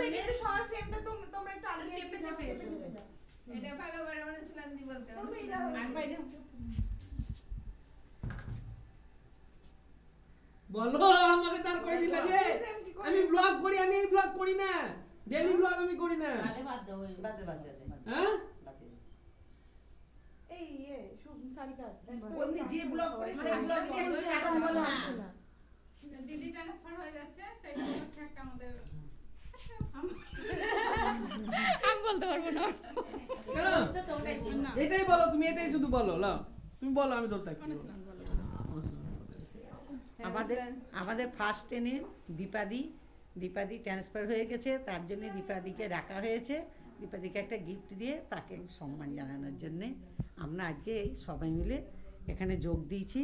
সেকেন্ডে সবাই ফ্রেমটা তোমরা একটু আগে চেপে এটা ভালো বড় বলেছিলাম দি বলতে বলো আমাকে তার করে দিলা যে আমি ব্লগ করি, আমি এই ব্লগ করি না, ডেইলি ব্লগ আমি করি না। তাহলে বাদ দাও, বাদ দে হ্যাঁ এই সারিকা উনি যে ব্লগ করে মানে সেই ব্লগ নিয়ে ব্লগ এখন বলে আসছে না। দিল্লি ট্রান্সফার হয়ে যাচ্ছে সেই জন্য একটা আমাদের আমি বলতে পারবো না এটাই বলো তুমি, এটাই শুধু বলো লাও তুমি বলো, আমি তোর থাকছি। আমাদের ফার্স্ট ট্রেনে দীপাদি ট্রান্সফার হয়ে গেছে, তার জন্য দীপাদিকে ডাকা হয়েছে। দীপাদিকে একটা গিফট দিয়ে তাকে সম্মান জানানোর জন্যে আমরা আজকে এই সবাই মিলে এখানে যোগ দিয়েছি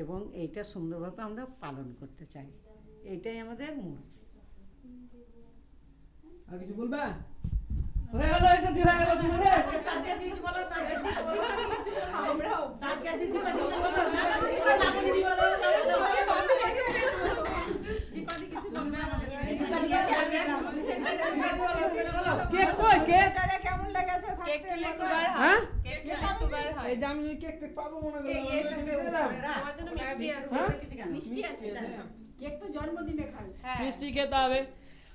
এবং এইটা সুন্দরভাবে আমরা পালন করতে চাই, এইটাই আমাদের মূল। আর কিছু বলবা? হয়ে গেল, এটা দিরা গেল তোমাদের। আমরাও দীপাদি কিছু বলবে আমাদের কেক কই কেক? কেমন লেগেছে কেক খেলে সুগার হয়, হ্যাঁ কেক খেলে সুগার হয়। এই যে আমি কেক টেক পাবো মনে করলাম, আমার জন্য মিষ্টি আছে, মিষ্টি আছে জানো কেক তো জন্মদিনে খাই। হ্যাঁ মিষ্টি খেতে হবে।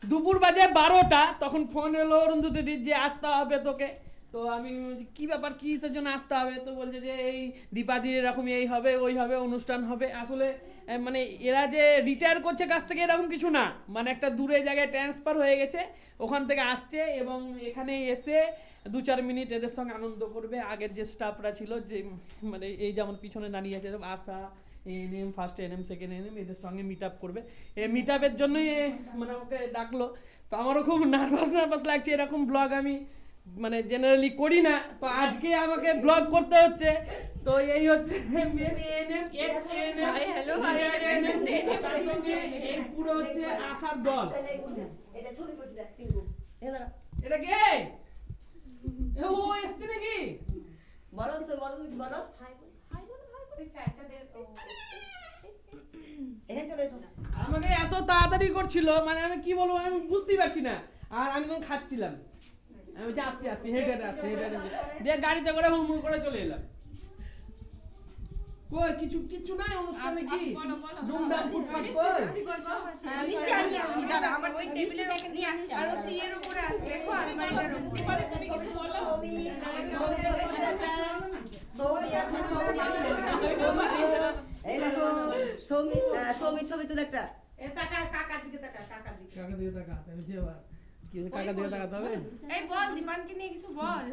দুপুর বাজে 12টা, তখন ফোন এলো অরুন্ধতির যে আসতে হবে তোকে। তো আমি বলছি কি ব্যাপার, কিসের জন্য আসতে হবে? তো বলছে যে এই দীপাদির এরকম এই হবে ওই হবে অনুষ্ঠান হবে। আসলে মানে এরা যে রিটায়ার করছে কাছ থেকে এরকম কিছু না, মানে একটা দূরে জায়গায় ট্রান্সফার হয়ে গেছে, ওখান থেকে আসছে এবং এখানে এসে 2-4 মিনিট এদের সঙ্গে আনন্দ করবে। আগের যে স্টাফরা ছিল, যে মানে এই যেমন পিছনে দাঁড়িয়ে আছে ASHA, ANM, first ANM, second ANM, এদের সঙ্গে মিট আপ করবে। এই মিট আপের জন্যই মানে ওকে ডাকলো। তো আমারও খুব নার্ভাস লাগছে, এরকম ব্লগ আমি মানে জেনারেলি করি না, তো আজকে আমাকে ব্লগ করতে হচ্ছে। তো এই হচ্ছে main ANM, ex ANM, hello তার সঙ্গে এই পুরো হচ্ছে আশার দল। এটা ছবি করছি দেখ টিঙ্কু, এটা কে? ও এসছে নাকি? বলো কিছু বলো। ওই ফ্যানটা দে। এখানে চলে এসো। আমাকে এত তাড়াতাড়ি করছিল, মানে আমি কি বলবো আমি বুঝতেই পারছি না। আর আমি তখন খাচ্ছিলাম, আমি আসছি হেঁটে আসছি দিয়ে গাড়িতে করে হুড়মুড় করে চলে এলাম। কই কিছু নাই অনুষ্ঠানে? কি ধুমধাম ফুটফাট কই? মিষ্টি আনি আসি দাদা, আমার ওই টেবিলের উপর নিয়ে আসি, আর ওই এর উপরে আছে দেখো আলমারিটার উপরে। দীপাদি তুমি কিছু বলো। সৌমি আছে, সৌমি। এই দেখো সৌমি ছবি তুলে একটা। কাকা দিকে তাকা কাকা দিয়ে তাকা, আমি যে আবার কি কাকা দিয়ে তাকাতে হবে? এই বল দীপানকে নিয়ে কিছু বল।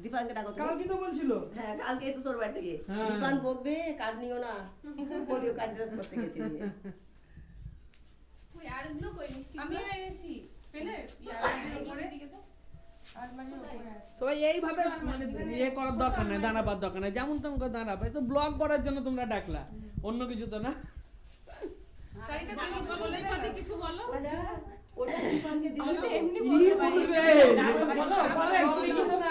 দীপানকে ডাকো তুমি। কালকে তো বলছিল। হ্যাঁ কালকে তো তোর বাড়িতে গিয়ে হ্যাঁ। দীপান বকবে, কার্ড নিও না, বলিও কার্ড ড্রেস করতে গেছি নিয়ে। তুই আর এগুলো কই মিষ্টি? আমিও এনেছি পেলে ইয়ার উপরে দিকে তো আলমারির উপরে আছে। সবাই এইভাবে মানে ইয়ে করার দরকার নাই, দাঁড়াবার দরকার নাই, যেমন তেমন করে দাঁড়াবে। তো ব্লগ করার জন্য তোমরা ডাকলা, অন্য কিছু তো না। সারিটা তুমি কিছু বলো বলে দীপাদি দে। কিছু বলো। ওটা দীপানকে দিলে আমি তো এমনি কি বলতে বলবে? পারি। সব কিছু তো না।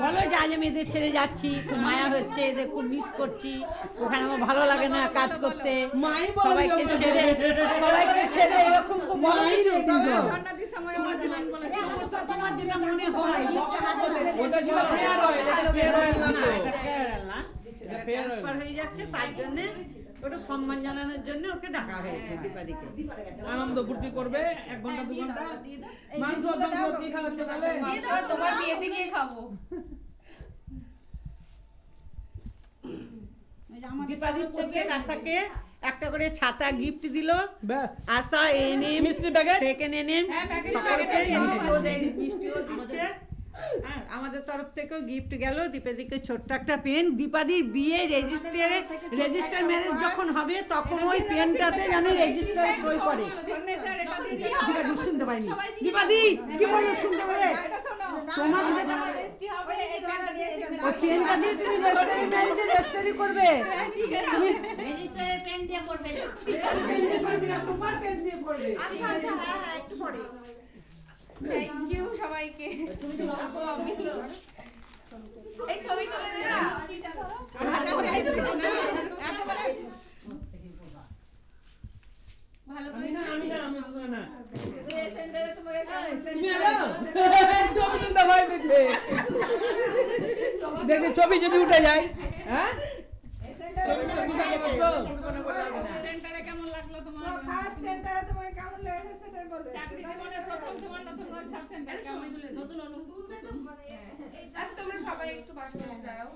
বলো যে আজ আমি এদের ছেড়ে যাচ্ছি, খুব মায়া হচ্ছে, এদের খুব মিস করছি, ওখানে আমার ভালো লাগে না কাজ করতে, মাই বলে সবাইকে দিও। ছেড়ে এরকম খুব মাই চলতি সব। জন্মদিন সময় আমার জীবন বলে তোমার যেটা মনে হয় ওটা ছিল ফেয়ার অয়েল, এটা ফেয়ার অয়েল ছিল। ট্রান্সফার হয়ে যাচ্ছে, তার জন্য ওটা সম্মান জানানোর জন্য ওকে ডাকা হয়েছে দীপাদিকে। আনন্দ ফুর্তি করবে 1 ঘন্টা 2 ঘন্টা। মাংস কি খাওয়াচ্ছে তাহলে? দিয়ে দাও, তোমার বিয়েতে গিয়ে খাবো। দীপাদি প্রত্যেক আশাকে একটা করে ছাতা গিফট দিল। ব্যাস আশা এনে মিষ্টি প্যাকেট, সেকেন্ড এনে হ্যাঁ, প্যাকেট সকলকে প্যাকেট মিষ্টিও দিচ্ছে। হ্যাঁ, আমাদের তরফ থেকেও গিফট গেল দীপাদিকে ছোট্ট একটা পেন। দীপাদির বিয়ে রেজিস্টার ম্যারেজ যখন হবে তখন ওই পেনটাতে জানি রেজিস্টারে সই করে। সিগনেচার এটা দিয়ে দিও। দীপাদি শুনতে পাইনি। দীপাদি কি বলো শুনতে পারে? এটা শোনো। তোমার আমার রেজিস্ট্রি হবে এই পেনটা দিয়ে ওই পেনটা দিয়ে তুমি রেজিস্টারি ম্যারেজে রেজিস্টারি করবে। রেজিস্টারের পেন দিয়ে করবে না। তোমার পেন দিয়ে করবে। আচ্ছা হ্যাঁ একটু পরে। থ্যাংক ইউ সবাইকে। এই ছবি তুলে দে না। তুমি আরো ছবি তুলতে ভয় পেয়েছে দেখে ছবি যদি উঠে যায় হ্যাঁ সেন্টারে কেমন লাগলো তোমার? ফার্স্ট সেন্টারে তোমাকে কেমন লেগেছে সেটাই বলো। চাকরি জীবনের প্রথম তোমার নতুন সাব সেন্টার ছবিগুলো নতুন অনুভূতি। আর তোমরা সবাই একটু পাশে দাঁড়াও।